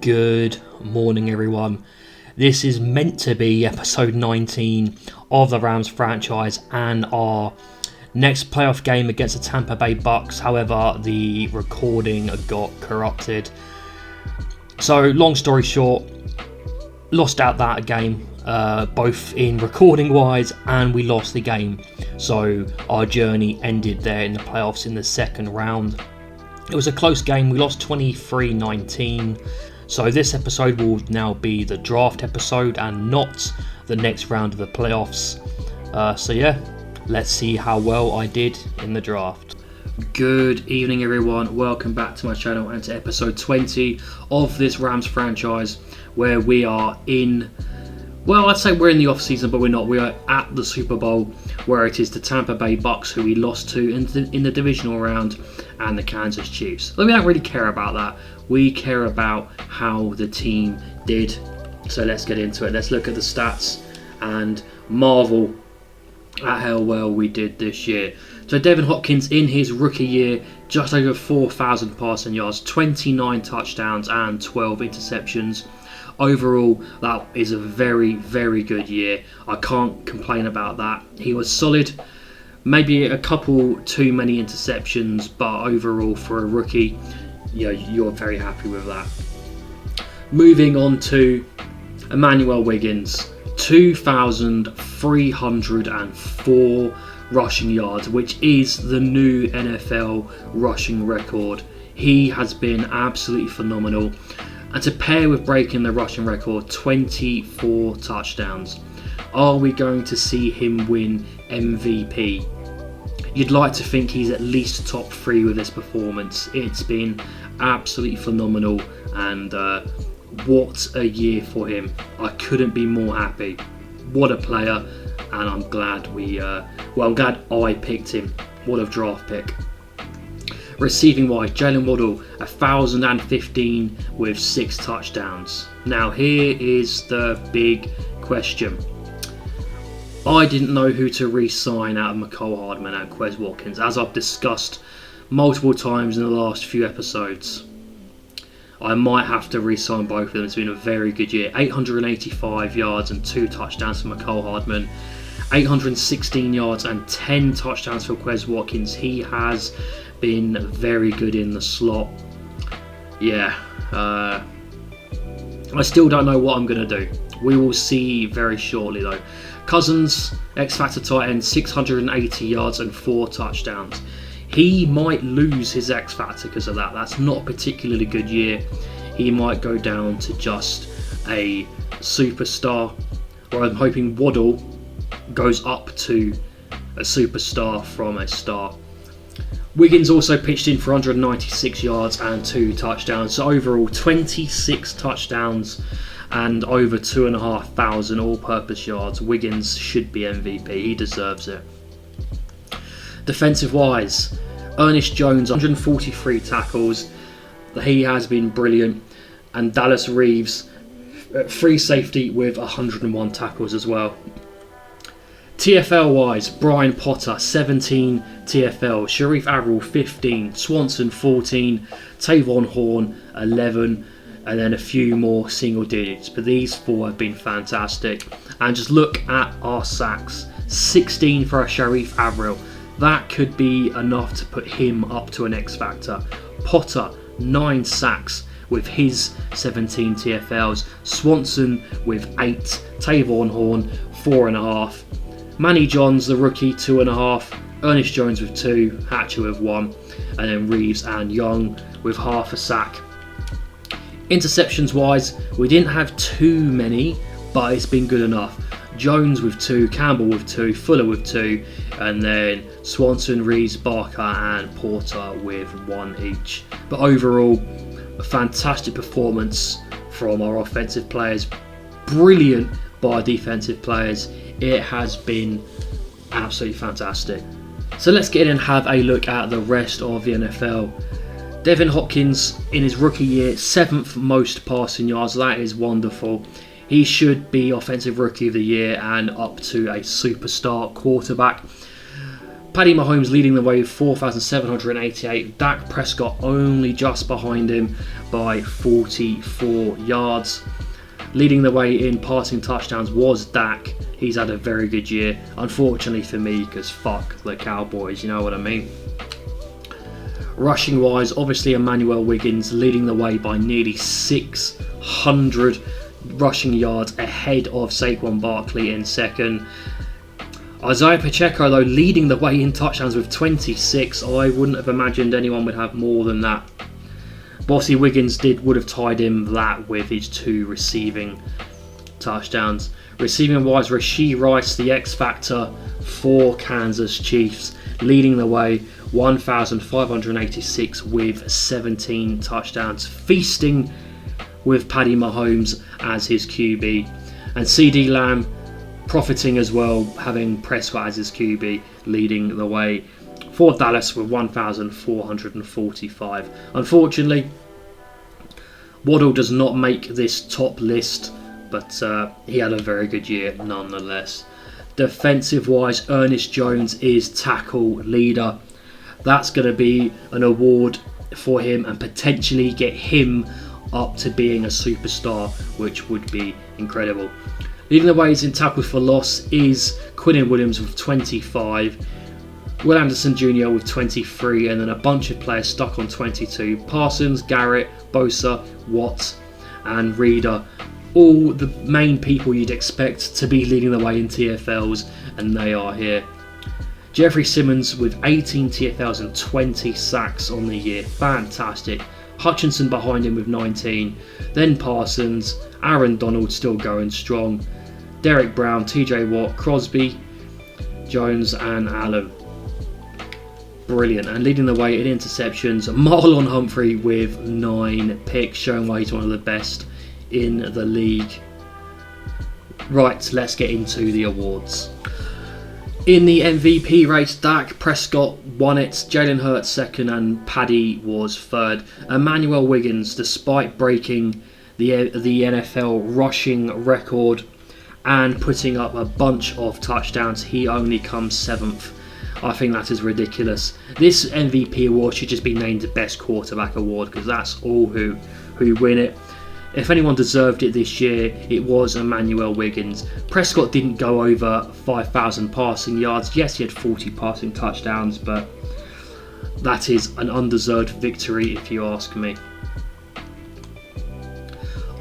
Good morning, everyone. This is meant to be episode 19 of the Rams franchise and our next playoff game against the Tampa Bay Bucks. However, the recording got corrupted. So, long story short, lost out that game, both in recording wise, and we lost the game. So, our journey ended there in the playoffs in the second round. It was a close game. We lost 23-19. So this episode will now be the draft episode and not the next round of the playoffs. So yeah, let's see how well I did in the draft. Good evening, everyone. Welcome back to my channel and to episode 20 of this Rams franchise, where we are in... Well, I'd say we're in the off-season, but we're not. We are at the Super Bowl, where it is the Tampa Bay Bucks, who we lost to in the divisional round, and the Kansas Chiefs. But we don't really care about that. We care about how the team did. So let's get into it. Let's look at the stats and marvel at how well we did this year. So Devin Hopkins, in his rookie year, just over 4,000 passing yards, 29 touchdowns and 12 interceptions. Overall, that is a very, very good year. I can't complain about that. He was solid. Maybe a couple too many interceptions, but overall for a rookie, you're very happy with that. Moving on to Emmanuel Wiggins, 2,304 rushing yards, which is the new NFL rushing record. He has been absolutely phenomenal. And to pair with breaking the rushing record, 24 touchdowns. Are we going to see him win MVP? You'd like to think he's at least top 3 with this performance. It's been absolutely phenomenal, and what a year for him. I couldn't be more happy. What a player, and I'm glad I'm glad I picked him. What a draft pick. Receiving wise, Jalen Waddle, 1,015 with 6 touchdowns. Now here is the big question. I didn't know who to re-sign out of Mecole Hardman and Quez Watkins, as I've discussed multiple times in the last few episodes. I might have to re-sign both of them. It's been a very good year. 885 yards and 2 touchdowns for Mecole Hardman. 816 yards and 10 touchdowns for Quez Watkins. He has been very good in the slot. I still don't know what I'm going to do. We will see very shortly though. Cousins, X-Factor tight end, 680 yards and 4 touchdowns. He might lose his X-Factor because of that. That's not a particularly good year. He might go down to just a superstar. Or I'm hoping Waddle goes up to a superstar from a star. Wiggins also pitched in for 196 yards and 2 touchdowns. So overall, 26 touchdowns and over 2,500 all-purpose yards. Wiggins should be MVP. He deserves it. Defensive-wise, Ernest Jones, 143 tackles. He has been brilliant. And Dallas Reeves, free safety with 101 tackles as well. TFL-wise, Brian Potter, 17 TFL, Sharif Averill, 15, Swanson, 14, Tavon Horn, 11, and then a few more single digits. But these 4 have been fantastic. And just look at our sacks. 16 for Sharif Averill. That could be enough to put him up to an X Factor. Potter, 9 sacks with his 17 TFLs. Swanson with 8. Tavon Horn, 4.5. Manny Johns, the rookie, 2.5. Ernest Jones with 2. Hatcher with 1. And then Reeves and Young with half a sack. Interceptions wise, we didn't have too many, but it's been good enough. Jones with 2, Campbell with 2, Fuller with 2, and then Swanson, Reeves, Barker and Porter with 1 each. But overall, a fantastic performance from our offensive players. Brilliant by our defensive players. It has been absolutely fantastic. So let's get in and have a look at the rest of the NFL. Devin Hopkins, in his rookie year, 7th most passing yards. That is wonderful. He should be Offensive Rookie of the Year and up to a superstar quarterback. Paddy Mahomes leading the way with 4,788. Dak Prescott only just behind him by 44 yards. Leading the way in passing touchdowns was Dak. He's had a very good year. Unfortunately for me, because fuck the Cowboys, you know what I mean. Rushing wise, obviously Emmanuel Wiggins leading the way by nearly 600 rushing yards ahead of Saquon Barkley in second. Isaiah Pacheco, though, leading the way in touchdowns with 26. I wouldn't have imagined anyone would have more than that. Bossy Wiggins would have tied him that with his 2 receiving touchdowns. Receiving wise, Rashee Rice, the X Factor for Kansas Chiefs, leading the way, 1,586 with 17 touchdowns, feasting with Paddy Mahomes as his QB. And CeeDee Lamb profiting as well, having Prescott as his QB, leading the way for Dallas with 1,445. Unfortunately, Waddle does not make this top list, but he had a very good year nonetheless. Defensive wise, Ernest Jones is tackle leader. That's going to be an award for him and potentially get him up to being a superstar, which would be incredible. Leading the way in tackles for loss is Quinnen Williams with 25, Will Anderson Jr. with 23, and then a bunch of players stuck on 22. Parsons, Garrett, Bosa, Watts, and Reader. All the main people you'd expect to be leading the way in TFLs, and they are here. Jeffrey Simmons with 18 TFLs and 20 sacks on the year. Fantastic. Hutchinson behind him with 19. Then Parsons, Aaron Donald still going strong. Derek Brown, TJ Watt, Crosby, Jones and Allen. Brilliant. And leading the way in interceptions, Marlon Humphrey with 9 picks, showing why he's one of the best in the league. Right, let's get into the awards. In the MVP race, Dak Prescott won it, Jalen Hurts second, and Paddy was third. Emmanuel Wiggins, despite breaking the NFL rushing record and putting up a bunch of touchdowns, he only comes 7th. I think that is ridiculous. This MVP award should just be named the Best Quarterback Award, because that's all who win it. If anyone deserved it this year, it was Emmanuel Wiggins. Prescott didn't go over 5,000 passing yards. Yes, he had 40 passing touchdowns, but that is an undeserved victory if you ask me.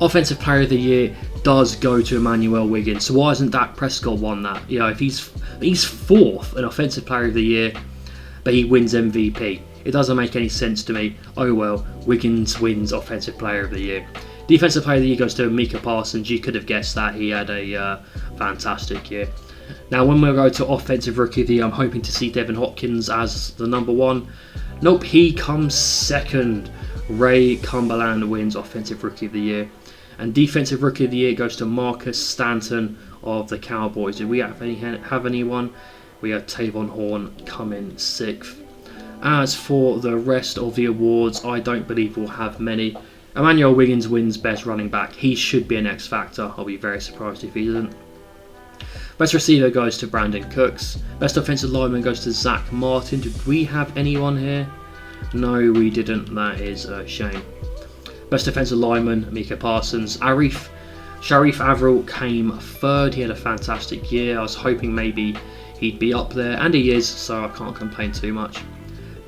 Offensive Player of the Year does go to Emmanuel Wiggins. So why hasn't Dak Prescott won that? You know, if he's 4th in Offensive Player of the Year, but he wins MVP. It doesn't make any sense to me. Oh well, Wiggins wins Offensive Player of the Year. Defensive Player of the Year goes to Micah Parsons. You could have guessed that. He had a fantastic year. Now, when we go to Offensive Rookie of the Year, I'm hoping to see Devin Hopkins as the number 1. Nope, he comes 2nd. Ray Cumberland wins Offensive Rookie of the Year. And Defensive Rookie of the Year goes to Marcus Stanton of the Cowboys. Do we have anyone? We have Tavon Horn coming 6th. As for the rest of the awards, I don't believe we'll have many. Emmanuel Wiggins wins Best Running Back. He should be an X Factor. I'll be very surprised if he isn't. Best Receiver goes to Brandon Cooks. Best Offensive Lineman goes to Zach Martin. Did we have anyone here? No, we didn't. That is a shame. Best Offensive Lineman, Micah Parsons. Sharif Averill came 3rd. He had a fantastic year. I was hoping maybe he'd be up there, and he is, so I can't complain too much.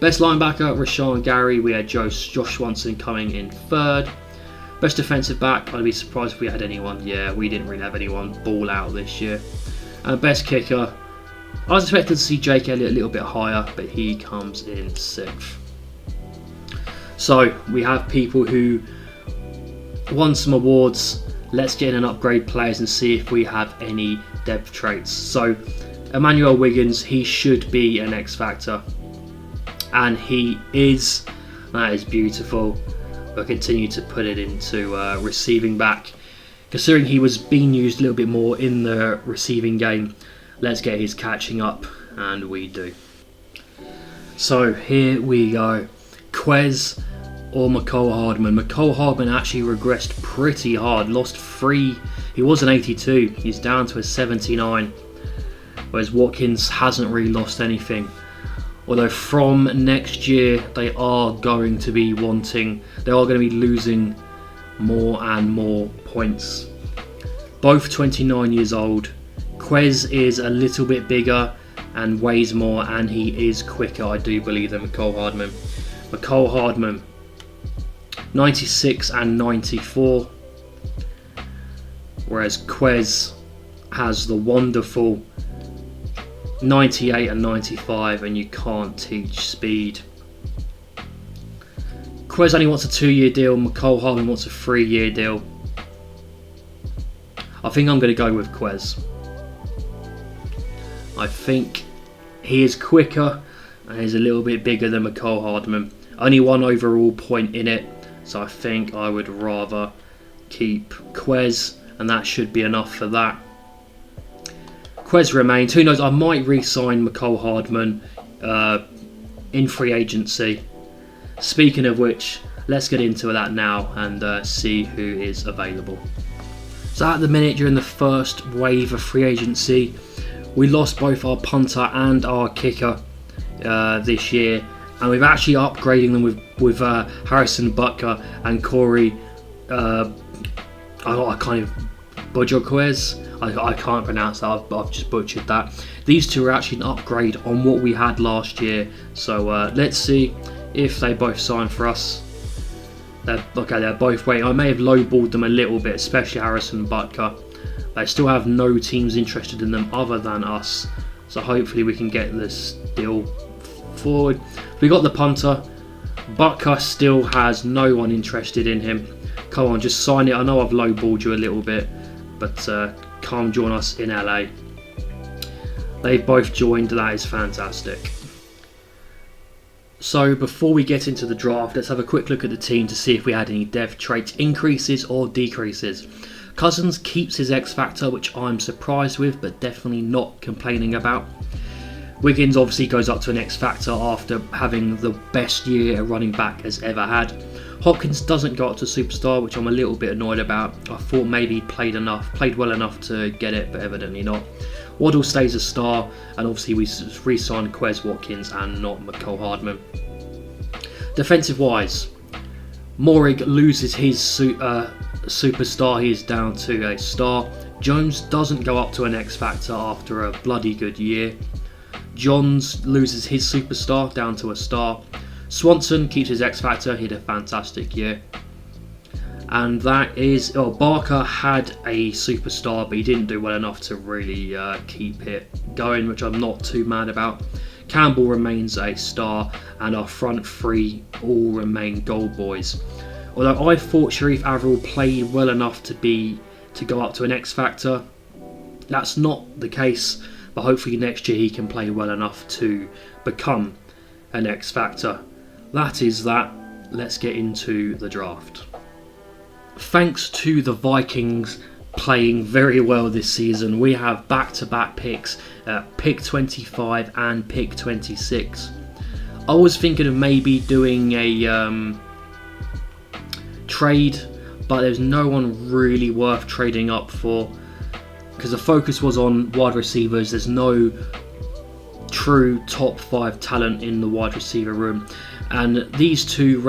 Best linebacker, Rashawn Gary. We had Josh Swanson coming in 3rd. Best defensive back, I'd be surprised if we had anyone. Yeah, we didn't really have anyone ball out this year. And best kicker, I was expecting to see Jake Elliott a little bit higher, but he comes in 6th. So we have people who won some awards. Let's get in and upgrade players and see if we have any depth traits. So Emmanuel Wiggins, he should be an X Factor. And he is. That is beautiful. We'll continue to put it into receiving back. Considering he was being used a little bit more in the receiving game, let's get his catching up, and we do. So here we go. Quez or Mecole Hardman. Mecole Hardman actually regressed pretty hard. Lost 3. He was an 82. He's down to a 79. Whereas Watkins hasn't really lost anything. Although from next year they are going to be losing more and more points. Both 29 years old. Quez is a little bit bigger and weighs more, and he is quicker, I do believe, than Mecole Hardman. Mecole Hardman, 96 and 94, whereas Quez has the wonderful 98 and 95, and you can't teach speed. Quez only wants a 2-year deal, Mecole Hardman wants a 3-year deal. I think I'm going to go with Quez. I think he is quicker and he's a little bit bigger than Mecole Hardman. Only one overall point in it, so I think I would rather keep Quez, and that should be enough for that. Quez remains. Who knows, I might re-sign Mecole Hardman in free agency. Speaking of which, let's get into that now and see who is available. So at the minute, during the first wave of free agency, we lost both our punter and our kicker this year, and we've actually upgrading them with Harrison Butker and Corey. I can't even Quez. I can't pronounce that. I've just butchered that. These two are actually an upgrade on what we had last year. So let's see if they both sign for us. They're both waiting. I may have lowballed them a little bit, especially Harrison Butker. They still have no teams interested in them other than us. So hopefully we can get this deal forward. We got the punter. Butker still has no one interested in him. Come on, just sign it. I know I've lowballed you a little bit, but come join us in LA. They've both joined. That is fantastic. So before we get into the draft, let's have a quick look at the team to see if we had any depth trait increases or decreases. Cousins keeps his X Factor, which I'm surprised with, but definitely not complaining about. Wiggins obviously goes up to an X Factor after having the best year a running back has ever had. Hopkins doesn't go up to Superstar, which I'm a little bit annoyed about. I thought maybe he played well enough to get it, but evidently not. Waddle stays a star, and obviously we re-signed Quez Watkins and not Mecole Hardman. Defensive wise, Morig loses his Superstar, he is down to a star. Jones doesn't go up to an X Factor after a bloody good year. Johns loses his Superstar down to a star. Swanson keeps his X Factor, he had a fantastic year. And that is, Barker had a Superstar, but he didn't do well enough to really keep it going, which I'm not too mad about. Campbell remains a star, and our front three all remain gold boys. Although I thought Sharif Averill played well enough to go up to an X Factor, that's not the case. But hopefully next year he can play well enough to become an X Factor. That is that. Let's get into the draft. Thanks to the Vikings playing very well this season, we have back-to-back picks at pick 25 and pick 26. I was thinking of maybe doing a trade, but there's no one really worth trading up for, because the focus was on wide receivers. There's no true top 5 talent in the wide receiver room, and these two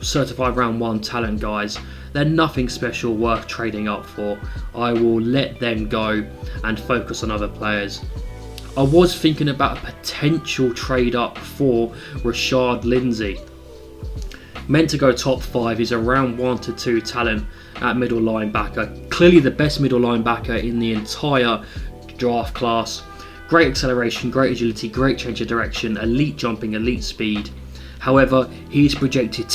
certified round 1 talent guys, they're nothing special worth trading up for. I will let them go and focus on other players. I was thinking about a potential trade up for Rashard Lindsay. Meant to go top 5, he's a round 1 to 2 talent at middle linebacker. Clearly the best middle linebacker in the entire draft class. Great acceleration, great agility, great change of direction, elite jumping, elite speed. However, he is projected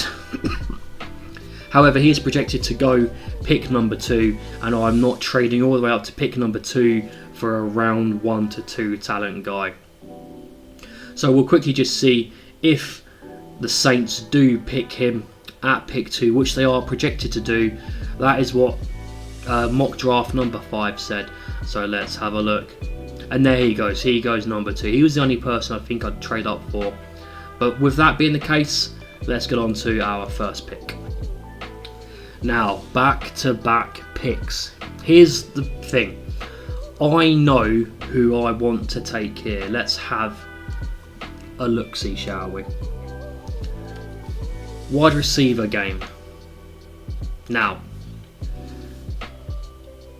to go pick number 2, and I'm not trading all the way up to pick number 2 for a round 1 to 2 talent guy. So we'll quickly just see if the Saints do pick him at pick 2, which they are projected to do. That is what mock draft number 5 said. So let's have a look. And there he goes number 2. He was the only person I think I'd trade up for. But with that being the case, let's get on to our first pick. Now, back-to-back picks. Here's the thing. I know who I want to take here. Let's have a look-see, shall we? Wide receiver game. Now,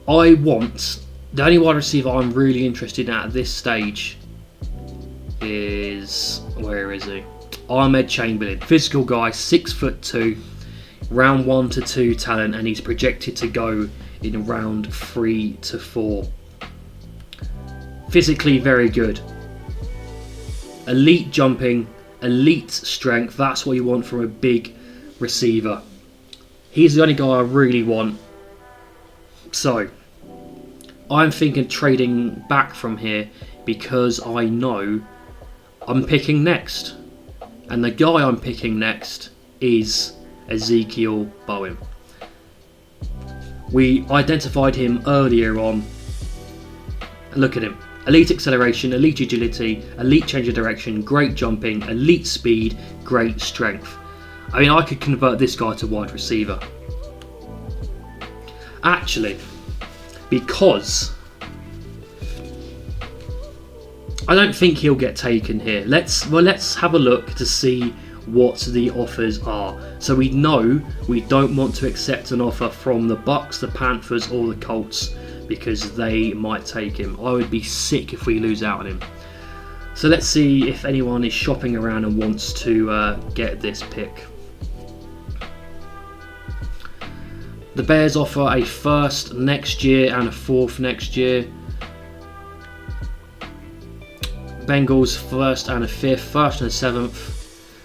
the only wide receiver I'm really interested in at this stage is, where is he? Ahmed Chamberlain. Physical guy, 6'2", round 1 to 2 talent, and he's projected to go in round 3 to 4. Physically very good. Elite jumping, elite strength, that's what you want from a big receiver. He's the only guy I really want. So, I'm thinking trading back from here because I know I'm picking next. And the guy I'm picking next is Ezekiel Bowen. We identified him earlier on. Look at him. Elite acceleration, elite agility, elite change of direction, great jumping, elite speed, great strength. I mean, I could convert this guy to wide receiver. Actually, because I don't think he'll get taken here. Let's have a look to see what the offers are. So we know we don't want to accept an offer from the Bucks, the Panthers, or the Colts because they might take him. I would be sick if we lose out on him. So let's see if anyone is shopping around and wants to get this pick. The Bears offer a first next year and a fourth next year. Bengals first and a fifth, first and a seventh,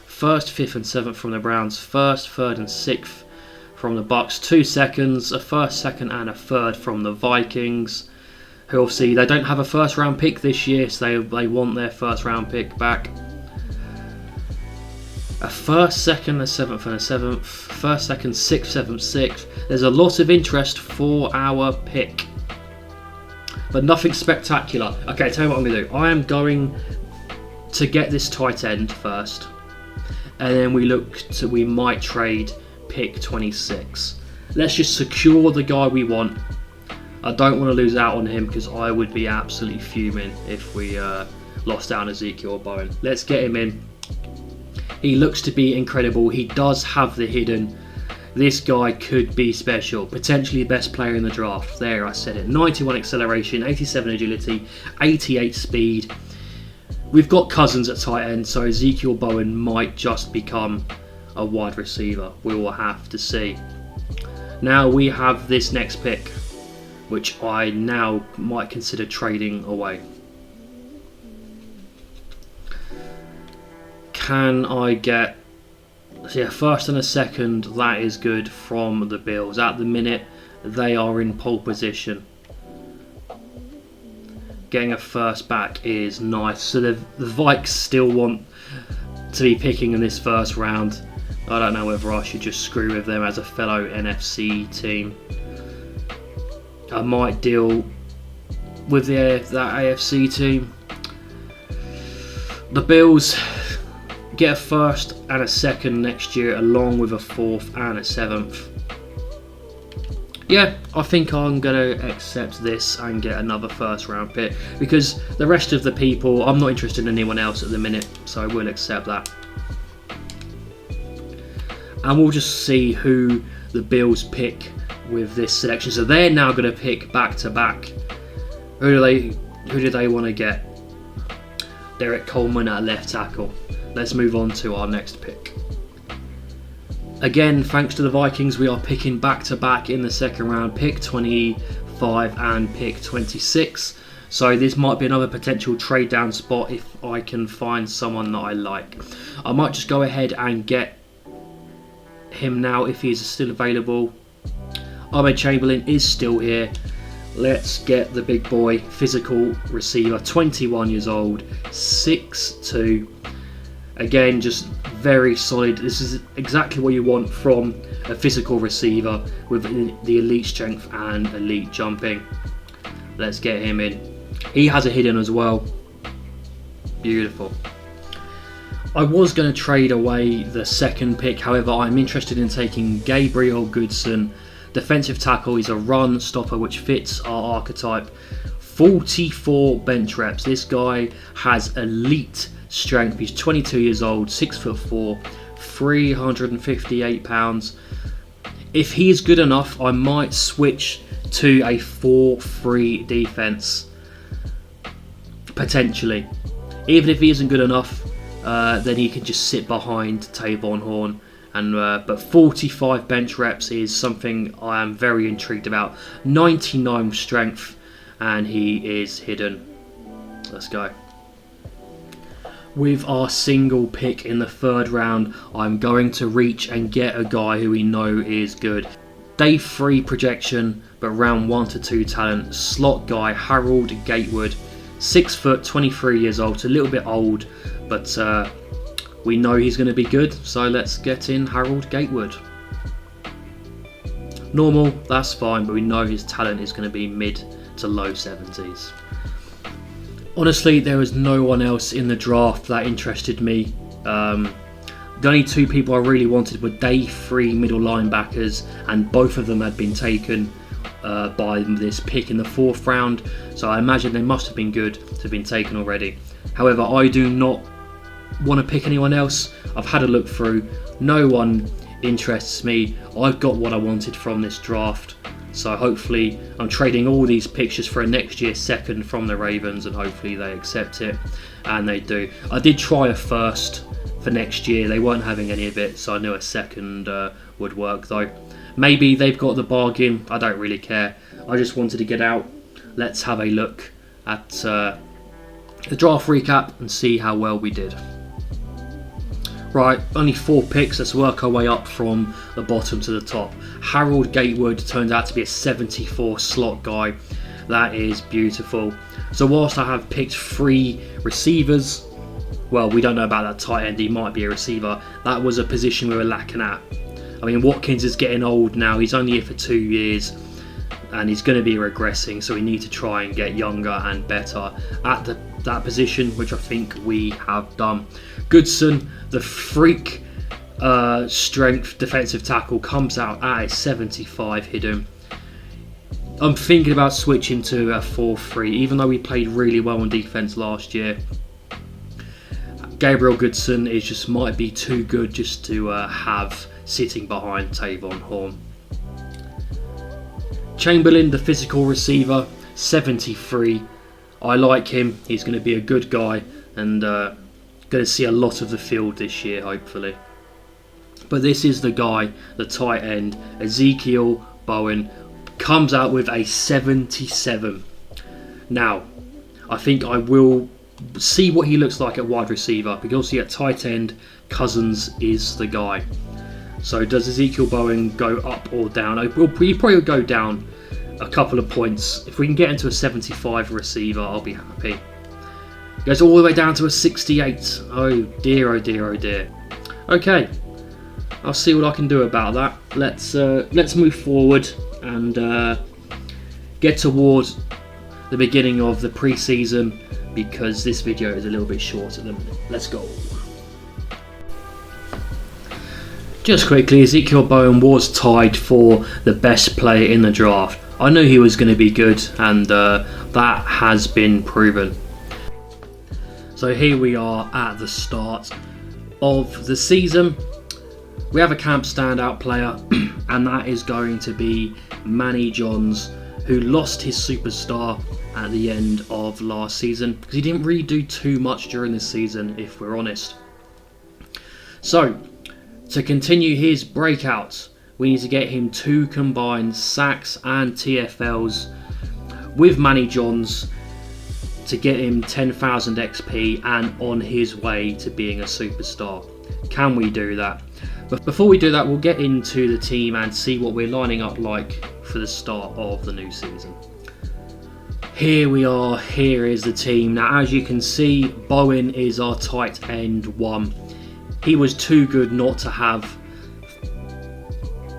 first, fifth and seventh from the Browns, first, third and sixth from the Bucks, 2 seconds, a first, second and a third from the Vikings, who obviously they don't have a first round pick this year, so they want their first round pick back. A first, second, a seventh and a seventh, first, second, sixth, seventh, sixth. There's a lot of interest for our pick, but nothing spectacular. Okay, tell you what I'm going to do. I am going to get this tight end first, and then we might trade pick 26. Let's just secure the guy we want. I don't want to lose out on him because I would be absolutely fuming if we lost out on Ezekiel Bowen. Let's get him in. He looks to be incredible. He does have the hidden. This guy could be special. Potentially the best player in the draft. There, I said it. 91 acceleration, 87 agility, 88 speed. We've got Cousins at tight end, so Ezekiel Bowen might just become a wide receiver. We will have to see. Now we have this next pick, which I now might consider trading away. Can I get a first and a second? That is good from the Bills. At the minute, they are in pole position. Getting a first back is nice. So the Vikes still want to be picking in this first round. I don't know whether I should just screw with them as a fellow NFC team. I might deal with that AFC team. The Bills get a first and a second next year, along with a fourth and a seventh. Yeah, I think I'm going to accept this and get another first round pick, because the rest of the people, I'm not interested in anyone else at the minute, so I will accept that. And we'll just see who the Bills pick with this selection. So they're now going to pick back to back. Who do they want to get? Derek Coleman at left tackle. Let's move on to our next pick. Again, thanks to the Vikings, we are picking back to back in the second round. Pick 25 and pick 26. So this might be another potential trade down spot if I can find someone that I like. I might just go ahead and get him now if he's still available. Ahmed Chamberlain is still here. Let's get the big boy, physical receiver, 21 years old, 6'2". Again, just very solid. This is exactly what you want from a physical receiver with the elite strength and elite jumping. Let's get him in. He has a hidden as well. Beautiful. I was going to trade away the second pick, however, I'm interested in taking Gabriel Goodson. Defensive tackle, he's a run stopper which fits our archetype. 44 bench reps. This guy has elite strength. He's 22 years old, 6'4", 358 pounds. If he's good enough, I might switch to a 4-3 defense, potentially. Even if he isn't good enough, then he can just sit behind Tavon Horn. But 45 bench reps is something I am very intrigued about. 99 strength, and he is hidden. Let's go. With our single pick in the 3rd round, I'm going to reach and get a guy who we know is good. Day 3 projection, but round 1 to 2 talent. Slot guy Harold Gatewood, 6 foot, 23 years old. It's a little bit old, but we know he's going to be good. So let's get in Harold Gatewood. Normal, that's fine, but we know his talent is going to be mid to low 70s. Honestly, there was no one else in the draft that interested me. The only 2 people I really wanted were day 3 middle linebackers, and both of them had been taken by this pick in the 4th round. So I imagine they must have been good to have been taken already. However, I do not want to pick anyone else. I've had a look through. No one interests me. I've got what I wanted from this draft. So hopefully I'm trading all these pictures for a next year 2nd from the Ravens, and hopefully they accept it, and they do. I did try a 1st for next year. They weren't having any of it, so I knew a 2nd would work though. Maybe they've got the bargain. I don't really care. I just wanted to get out. Let's have a look at the draft recap and see how well we did. Right, only 4 picks. Let's work our way up from the bottom to the top. Harold Gatewood turns out to be a 74 slot guy. That is beautiful. So whilst I have picked 3 receivers, well, we don't know about that tight end. He might be a receiver. That was a position we were lacking at. I mean, Watkins is getting old now. He's only here for 2 years, and he's going to be regressing. So we need to try and get younger and better at that position, which I think we have done. Goodson, the freak strength defensive tackle, comes out at a 75 hidden. I'm thinking about switching to a 4-3, even though we played really well on defense last year. Gabriel Goodson might be too good just to have sitting behind Tavon Horn. Chamberlain, the physical receiver, 73. I like him. He's going to be a good guy, and going to see a lot of the field this year, hopefully. But this is the guy, the tight end, Ezekiel Bowen, comes out with a 77. Now, I think I will see what he looks like at wide receiver, because obviously at tight end, Cousins is the guy. So does Ezekiel Bowen go up or down? He probably will go down a couple of points. If we can get into a 75 receiver, I'll be happy. Goes all the way down to a 68. Oh dear, oh dear, oh dear. Okay, I'll see what I can do about that. Let's move forward and get towards the beginning of the pre-season, because this video is a little bit short at the minute. Let's go. Just quickly, Ezekiel Bowen was tied for the best player in the draft. I knew he was going to be good, and that has been proven. So here we are at the start of the season. We have a camp standout player, and that is going to be Manny Johns, who lost his superstar at the end of last season because he didn't really do too much during this season, if we're honest. So, to continue his breakouts, we need to get him 2 combined sacks and TFLs with Manny Johns to get him 10,000 XP and on his way to being a superstar. Can we do that? But before we do that, we'll get into the team and see what we're lining up like for the start of the new season. Here we are, here is the team. Now, as you can see, Bowen is our tight end 1. He was too good not to have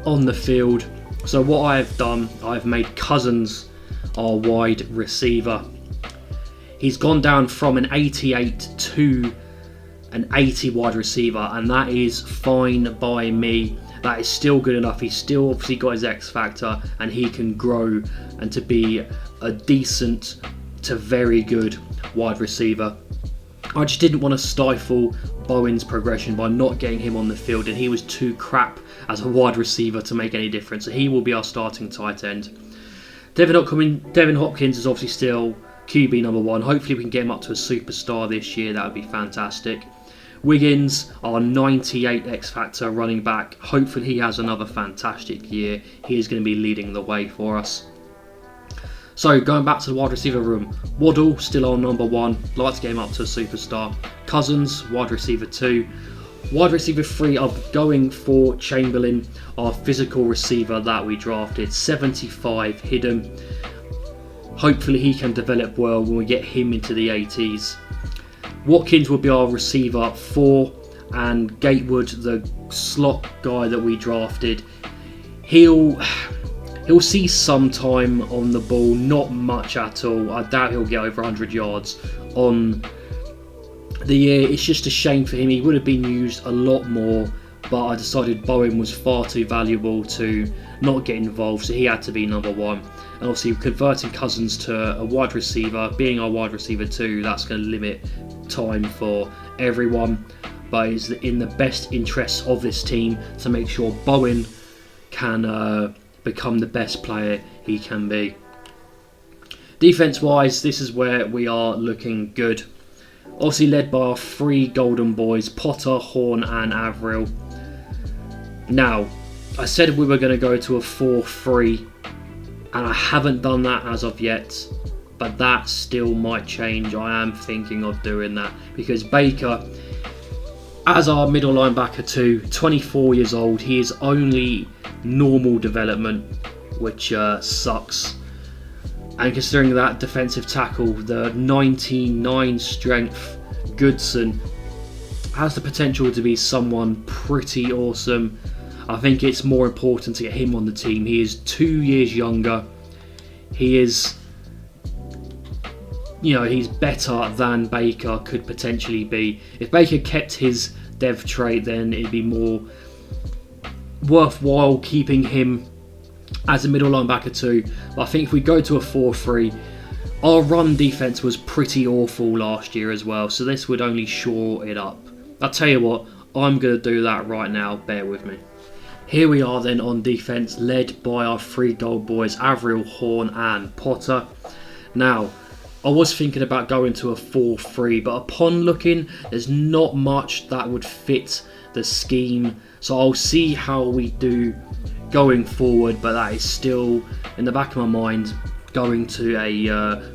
on the field. So what I've done, I've made Cousins our wide receiver. He's gone down from an 88 to an 80 wide receiver, and that is fine by me. That is still good enough. He's still obviously got his X factor, and he can grow and to be a decent to very good wide receiver. I just didn't want to stifle Bowen's progression by not getting him on the field, and he was too crap as a wide receiver to make any difference. So he will be our starting tight end. Devin Hopkins is obviously still QB number 1. Hopefully we can get him up to a superstar this year. That would be fantastic. Wiggins, our 98 X Factor running back. Hopefully he has another fantastic year. He is going to be leading the way for us. So going back to the wide receiver room, Waddle still our number 1. Like to get him up to a superstar. Cousins, wide receiver 2. Wide receiver 3, I'm going for Chamberlain, our physical receiver that we drafted. 75 hidden. Hopefully he can develop well when we get him into the 80s. Watkins will be our receiver 4, and Gatewood, the slot guy that we drafted, he'll see some time on the ball, not much at all. I doubt he'll get over 100 yards on the year. It's just a shame for him. He would have been used a lot more, but I decided Bowen was far too valuable to not get involved, so he had to be number 1. And obviously converting Cousins to a wide receiver, being our wide receiver 2, that's going to limit time for everyone, but it's in the best interests of this team to make sure Bowen can become the best player he can be. Defense wise, this is where we are looking good. Obviously led by our 3 golden boys, Potter, Horn and Avril. Now, I said we were going to go to a 4-3, and I haven't done that as of yet, but that still might change. I am thinking of doing that because Baker, as our middle linebacker 2, 24 years old, he is only normal development, which sucks. And considering that defensive tackle, the 99 strength Goodson has the potential to be someone pretty awesome. I think it's more important to get him on the team. He is 2 years younger. He is, he's better than Baker could potentially be. If Baker kept his dev trait, then it'd be more worthwhile keeping him as a middle linebacker 2. But I think if we go to a 4-3, our run defense was pretty awful last year as well, so this would only shore it up. I'll tell you what, I'm going to do that right now, bear with me. Here we are then on defense, led by our 3 gold boys, Avril, Horn and Potter. Now, I was thinking about going to a 4-3, but upon looking, there's not much that would fit the scheme. So I'll see how we do going forward, but that is still in the back of my mind, going to a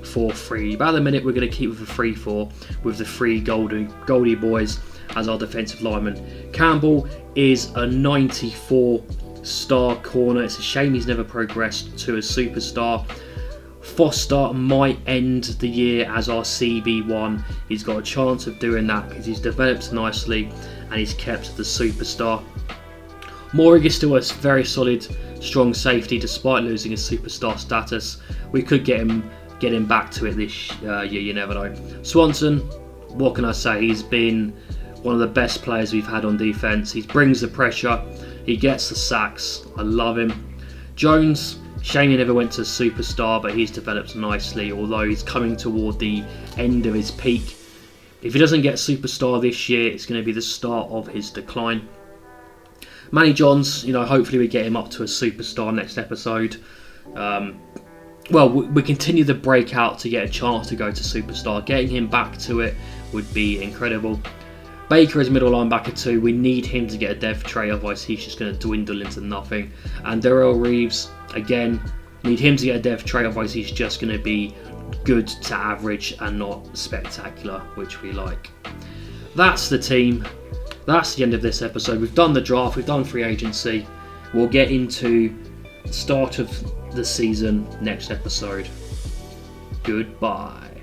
4-3. But at the minute, we're going to keep with a 3-4 with the 3 Goldie boys as our defensive lineman. Campbell is a 94 star corner. It's a shame he's never progressed to a superstar. Foster might end the year as our CB1. He's got a chance of doing that because he's developed nicely and he's kept the superstar. Morig is still a very solid, strong safety despite losing his superstar status. We could get him back to it this year, you never know. Swanson, what can I say? He's been one of the best players we've had on defense. He brings the pressure, he gets the sacks. I love him. Jones, shame he never went to superstar, but he's developed nicely, although he's coming toward the end of his peak. If he doesn't get superstar this year, it's going to be the start of his decline. Manny Johns, hopefully we get him up to a superstar next episode. We continue the breakout to get a chance to go to superstar. Getting him back to it would be incredible. Baker is middle linebacker 2. We need him to get a dev trait, otherwise he's just going to dwindle into nothing. And Darrell Reeves, again, need him to get a dev trait, otherwise he's just going to be good to average and not spectacular, which we like. That's the team. That's the end of this episode. We've done the draft, we've done free agency. We'll get into the start of the season next episode. Goodbye.